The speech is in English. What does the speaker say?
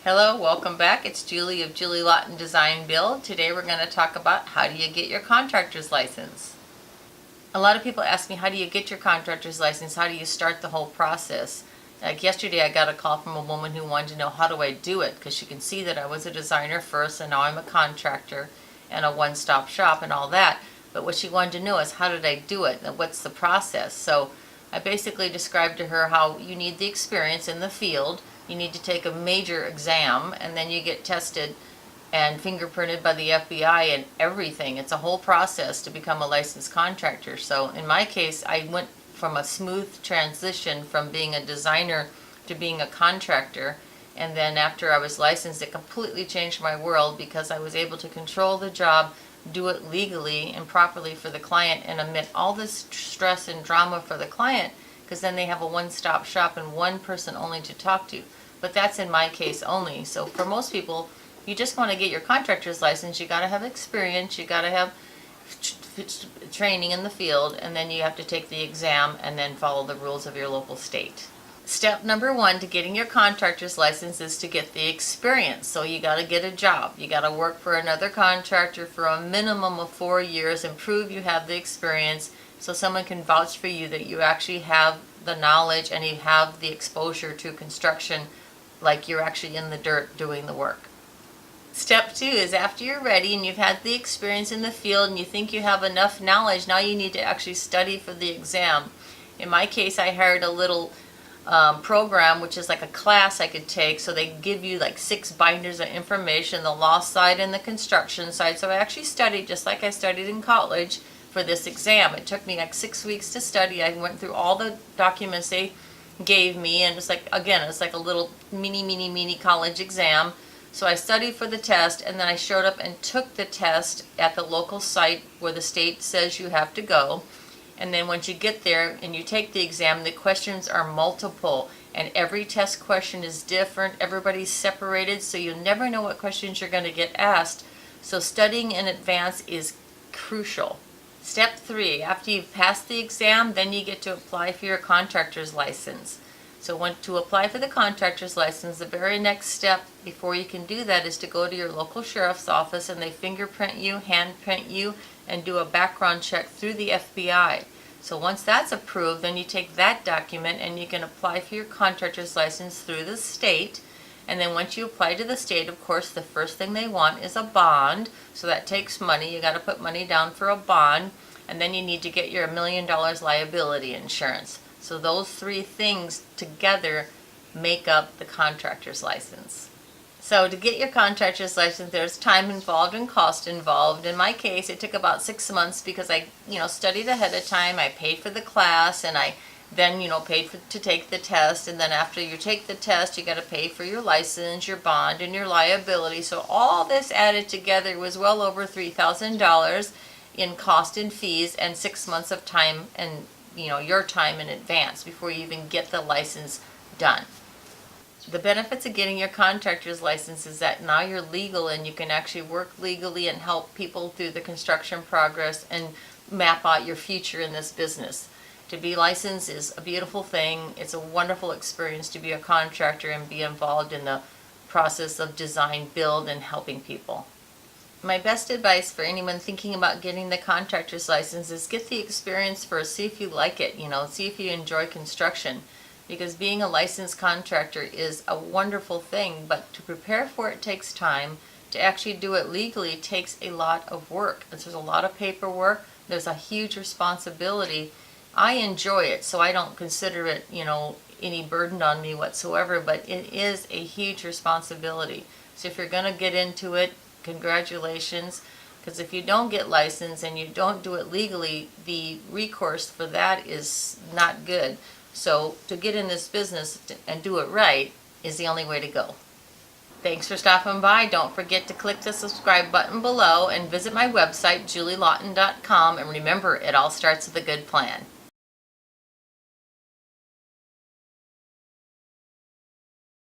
Hello, welcome back. It's Julie of Julie Lawton Design Build. Today we're going to talk about how do you get your contractor's license. A lot of people ask me, how do you get your contractor's license? How do you start the whole process? Like yesterday I got a call from a woman who wanted to know how do I do it, because she can see that I was a designer first and now I'm a contractor and a one-stop shop and all that. But what she wanted to know is how did I do it and what's the process? So I basically described to her how you need the experience in the field. You need to take a major exam and then you get tested and fingerprinted by the FBI and everything. It's a whole process to become a licensed contractor. So in my case, I went from a smooth transition from being a designer to being a contractor. And then after I was licensed, it completely changed my world because I was able to control the job, do it legally and properly for the client, and omit all this stress and drama for the client, because then they have a one-stop shop and one person only to talk to. But that's in my case only. So for most people, you just want to get your contractor's license. You got to have experience, you got to have training in the field, and then you have to take the exam and then follow the rules of your local state. Step number one to getting your contractor's license is to get the experience. So you got to get a job. You got to work for another contractor for a minimum of 4 years and prove you have the experience, so someone can vouch for you that you actually have the knowledge and you have the exposure to construction, like you're actually in the dirt doing the work. Step two is after you're ready and you've had the experience in the field and you think you have enough knowledge, now you need to actually study for the exam. In my case, I hired a little program, which is like a class I could take. So they give you like 6 binders of information, the law side and the construction side. So I actually studied just like I studied in college for this exam. It took me like 6 weeks to study. I went through all the documents they gave me, and it's like, again, it's like a little mini college exam. So I studied for the test, and then I showed up and took the test at the local site where the state says you have to go. And then once you get there and you take the exam, the questions are multiple, and every test question is different. Everybody's separated, so you never know what questions you're going to get asked. So studying in advance is crucial. Step 3, after you've passed the exam, then you get to apply for your contractor's license. So to apply for the contractor's license, the very next step before you can do that is to go to your local sheriff's office, and they fingerprint you, handprint you, and do a background check through the FBI. So once that's approved, then you take that document and you can apply for your contractor's license through the state. And then once you apply to the state, of course, the first thing they want is a bond. So that takes money. You got to put money down for a bond. And then you need to get your $1 million liability insurance. So those 3 things together make up the contractor's license. So to get your contractor's license, there's time involved and cost involved. In my case, it took about 6 months because I, studied ahead of time. I paid for the class, and I then, paid to take the test. And then after you take the test, you got to pay for your license, your bond, and your liability. So all this added together was well over $3,000 in cost and fees, and 6 months of time and, your time in advance before you even get the license done. The benefits of getting your contractor's license is that now you're legal and you can actually work legally and help people through the construction progress and map out your future in this business. To be licensed is a beautiful thing. It's a wonderful experience to be a contractor and be involved in the process of design, build, and helping people. My best advice for anyone thinking about getting the contractor's license is get the experience first. See if you like it, see if you enjoy construction. Because being a licensed contractor is a wonderful thing, but to prepare for it takes time. To actually do it legally takes a lot of work. There's a lot of paperwork. There's a huge responsibility. I enjoy it, so I don't consider it, any burden on me whatsoever, but it is a huge responsibility. So if you're going to get into it, congratulations. Because if you don't get licensed and you don't do it legally, the recourse for that is not good. So to get in this business and do it right is the only way to go. Thanks for stopping by. Don't forget to click the subscribe button below and visit my website, julielawton.com. And remember, it all starts with a good plan.